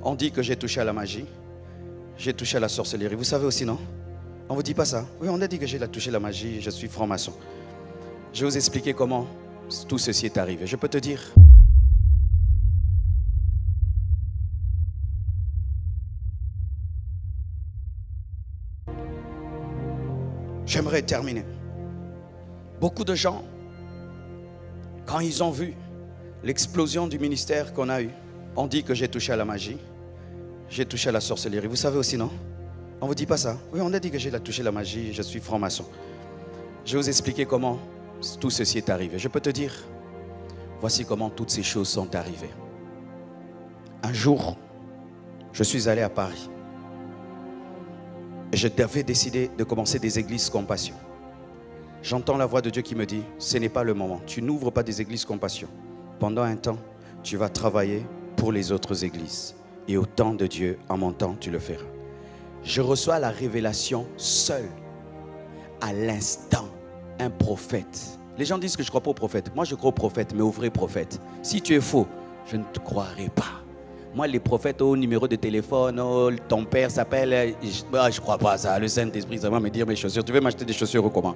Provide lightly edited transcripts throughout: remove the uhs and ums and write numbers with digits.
On dit que j'ai touché à la magie, j'ai touché à la sorcellerie. Vous savez aussi, non? On ne vous dit pas ça? Oui, on a dit que j'ai touché à la magie, je suis franc-maçon. Je vais vous expliquer comment tout ceci est arrivé. Je peux te dire. J'aimerais terminer. Beaucoup de gens, quand ils ont vu l'explosion du ministère qu'on a eu, on dit que j'ai touché à la magie, j'ai touché à la sorcellerie. Vous savez aussi, non? On ne vous dit pas ça? Oui, on a dit que j'ai touché à la magie, je suis franc-maçon. Je vais vous expliquer comment tout ceci est arrivé. Je peux te dire, voici comment toutes ces choses sont arrivées. Un jour, je suis allé à Paris. Et je devais décider de commencer des églises compassion. J'entends la voix de Dieu qui me dit, ce n'est pas le moment. Tu n'ouvres pas des églises compassion. Pendant un temps, tu vas travailler pour les autres églises. Et au temps de Dieu, en mon temps, tu le feras. Je reçois la révélation seul, à l'instant, un prophète. Les gens disent que je ne crois pas au prophète. Moi, je crois au prophète, mais au vrai prophète. Si tu es faux, je ne te croirai pas. Moi, les prophètes au numéro de téléphone, oh, ton père s'appelle, je ne crois pas à ça. Le Saint-Esprit, ça va me dire mes chaussures. Tu veux m'acheter des chaussures ou comment?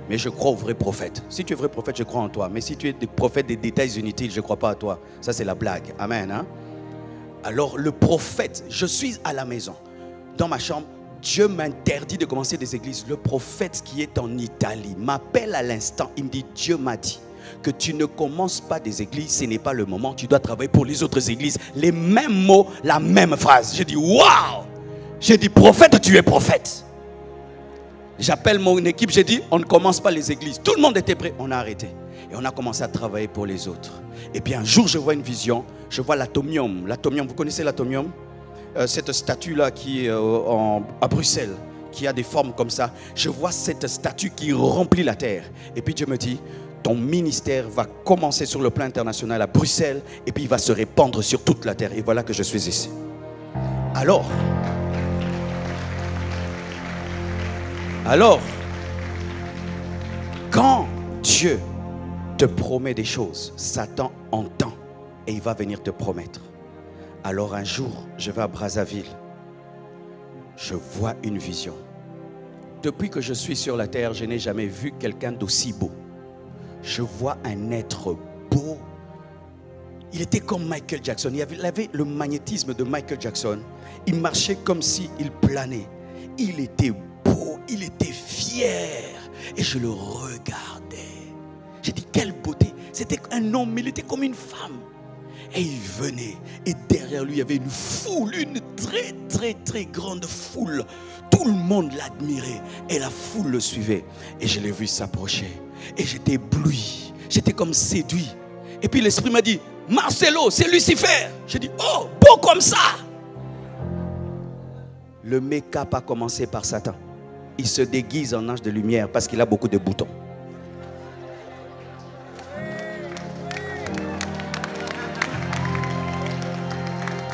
Mais je crois au vrai prophète. Si tu es vrai prophète, je crois en toi. Mais si tu es des prophètes des détails inutiles, je ne crois pas à toi. Ça, c'est la blague. Amen. Hein? Alors, le prophète, je suis à la maison. Dans ma chambre, Dieu m'interdit de commencer des églises. Le prophète qui est en Italie m'appelle à l'instant. Il me dit, Dieu m'a dit que tu ne commences pas des églises, ce n'est pas le moment, tu dois travailler pour les autres églises. Les mêmes mots, la même phrase. J'ai dit, waouh! J'ai dit, prophète, tu es prophète. J'appelle mon équipe, j'ai dit, on ne commence pas les églises. Tout le monde était prêt, on a arrêté. Et on a commencé à travailler pour les autres. Et puis un jour, je vois une vision, je vois l'atomium. L'atomium, vous connaissez l'atomium? Cette statue-là qui est à Bruxelles, qui a des formes comme ça. Je vois cette statue qui remplit la terre. Et puis Dieu me dit, ton ministère va commencer sur le plan international à Bruxelles et puis il va se répandre sur toute la terre. Et voilà que je suis ici. Alors, quand Dieu te promet des choses, Satan entend et il va venir te promettre. Alors un jour, je vais à Brazzaville. Je vois une vision. Depuis que je suis sur la terre, je n'ai jamais vu quelqu'un d'aussi beau. Je vois un être beau. Il était comme Michael Jackson. Il avait le magnétisme de Michael Jackson. Il marchait comme s'il planait. Il était beau, il était fier. Et je le regardais. J'ai dit, quelle beauté. C'était un homme, mais il était comme une femme. Et il venait. Et derrière lui, il y avait une foule, une très, très, très grande foule. Tout le monde l'admirait. Et la foule le suivait. Et je l'ai vu s'approcher. Et j'étais ébloui. J'étais comme séduit. Et puis l'esprit m'a dit, Marcelo, c'est Lucifer. J'ai dit, oh, beau comme ça. Le make-up a commencé par Satan. Il se déguise en ange de lumière parce qu'il a beaucoup de boutons.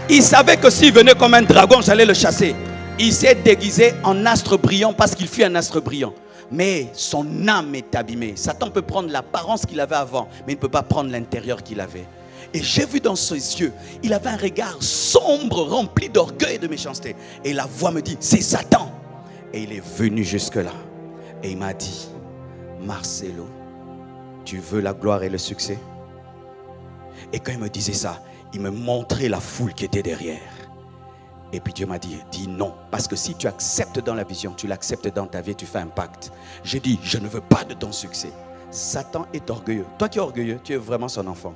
Il savait que s'il venait comme un dragon, j'allais le chasser. Il s'est déguisé en astre brillant parce qu'il fut un astre brillant. Mais son âme est abîmée. Satan peut prendre l'apparence qu'il avait avant, mais il ne peut pas prendre l'intérieur qu'il avait. Et j'ai vu dans ses yeux, il avait un regard sombre, rempli d'orgueil et de méchanceté. Et la voix me dit, c'est Satan. Et il est venu jusque-là. Et il m'a dit, Marcelo, tu veux la gloire et le succès? Et quand il me disait ça, il me montrait la foule qui était derrière. Et puis Dieu m'a dit, dis non. Parce que si tu acceptes dans la vision, tu l'acceptes dans ta vie, tu fais un pacte. J'ai dit, je ne veux pas de ton succès. Satan est orgueilleux. Toi qui es orgueilleux, tu es vraiment son enfant.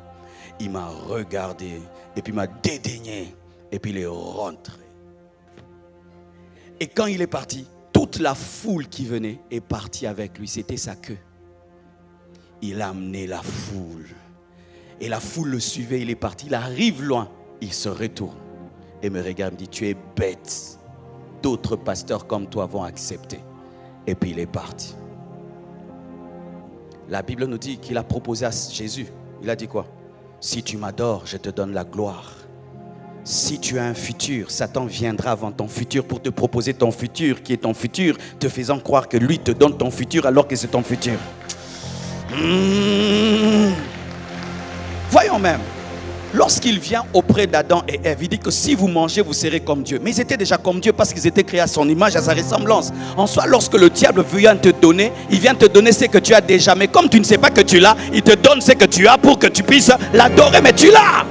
Il m'a regardé et puis il m'a dédaigné. Et puis il est rentré. Et quand il est parti, toute la foule qui venait est partie avec lui. C'était sa queue. Il a amené la foule. Et la foule le suivait, il est parti. Il arrive loin, il se retourne. Et me regarde, me dit, tu es bête. D'autres pasteurs comme toi vont accepter. Et puis il est parti. La Bible nous dit qu'il a proposé à Jésus. Il a dit quoi? Si tu m'adores, je te donne la gloire. Si tu as un futur, Satan viendra avant ton futur pour te proposer ton futur, qui est ton futur, te faisant croire que lui te donne ton futur alors que c'est ton futur. Voyons même. Lorsqu'il vient auprès d'Adam et Ève, il dit que si vous mangez, vous serez comme Dieu. Mais ils étaient déjà comme Dieu parce qu'ils étaient créés à son image, à sa ressemblance. En soi, lorsque le diable vient te donner, il vient te donner ce que tu as déjà. Mais comme tu ne sais pas que tu l'as, il te donne ce que tu as pour que tu puisses l'adorer. Mais tu l'as.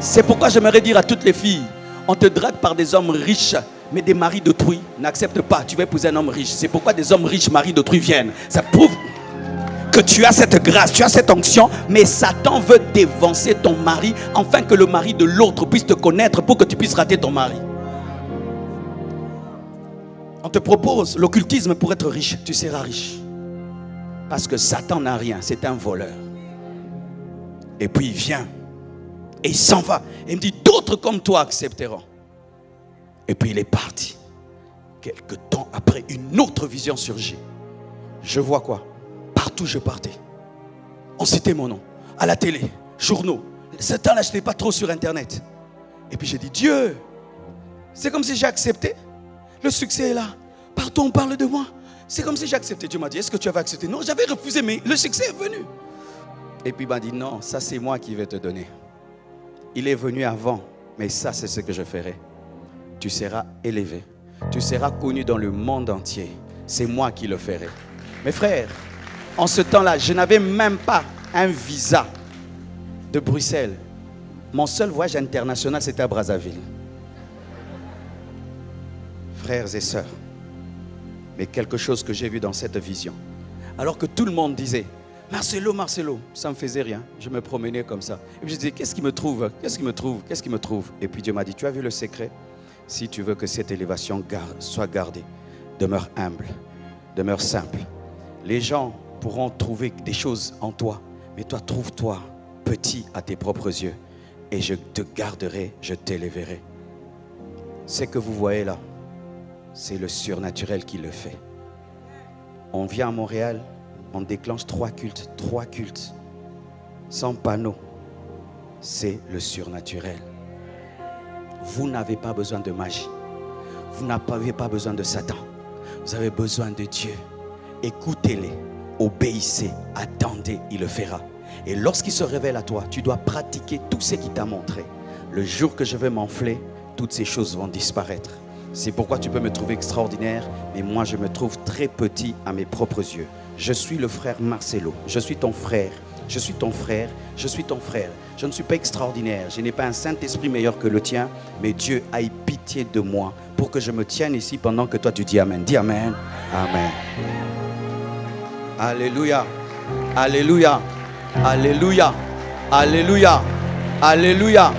C'est pourquoi j'aimerais dire à toutes les filles, on te drague par des hommes riches, mais des maris d'autrui n'acceptent pas. Tu vas épouser un homme riche. C'est pourquoi des hommes riches, maris d'autrui viennent. Ça prouve que tu as cette grâce, tu as cette onction, mais Satan veut dévancer ton mari afin que le mari de l'autre puisse te connaître pour que tu puisses rater ton mari. On te propose l'occultisme pour être riche, tu seras riche. Parce que Satan n'a rien, c'est un voleur. Et puis il vient et il s'en va. Et il me dit, d'autres comme toi accepteront. Et puis il est parti. Quelque temps après, une autre vision surgit. Je vois quoi? Partout je partais, on citait mon nom, à la télé, journaux. Ce temps-là, je n'étais pas trop sur Internet. Et puis j'ai dit, Dieu, c'est comme si j'ai accepté. Le succès est là. Partout on parle de moi. C'est comme si j'ai accepté. Dieu m'a dit, est-ce que tu avais accepté? Non, j'avais refusé, mais le succès est venu. Et puis il m'a dit, non, ça c'est moi qui vais te donner. Il est venu avant, mais ça c'est ce que je ferai. Tu seras élevé. Tu seras connu dans le monde entier. C'est moi qui le ferai. Mes frères, en ce temps-là, je n'avais même pas un visa de Bruxelles. Mon seul voyage international, c'était à Brazzaville. Frères et sœurs, mais quelque chose que j'ai vu dans cette vision. Alors que tout le monde disait, Marcelo, Marcelo, ça ne me faisait rien. Je me promenais comme ça. Et puis je disais, qu'est-ce qui me trouve? Qu'est-ce qui me trouve? Qu'est-ce qui me trouve? Et puis Dieu m'a dit, tu as vu le secret? Si tu veux que cette élévation soit gardée, demeure humble, demeure simple. Les gens pourront trouver des choses en toi, mais toi, trouve-toi petit à tes propres yeux et je te garderai, je t'élèverai. Ce que vous voyez là, c'est le surnaturel qui le fait. On vient à Montréal, on déclenche 3 cultes, sans panneau. C'est le surnaturel. Vous n'avez pas besoin de magie, vous n'avez pas besoin de Satan, vous avez besoin de Dieu. Écoutez-les. Obéissez, attendez, il le fera. Et lorsqu'il se révèle à toi, tu dois pratiquer tout ce qu'il t'a montré. Le jour que je vais m'enfler, toutes ces choses vont disparaître. C'est pourquoi tu peux me trouver extraordinaire, mais moi je me trouve très petit à mes propres yeux. Je suis le frère Marcelo, je suis ton frère, je suis ton frère, je suis ton frère. Je ne suis pas extraordinaire, je n'ai pas un Saint-Esprit meilleur que le tien, mais Dieu a eu pitié de moi pour que je me tienne ici pendant que toi tu dis Amen. Dis Amen. Amen. Alléluia, alléluia, alléluia, alléluia, alléluia.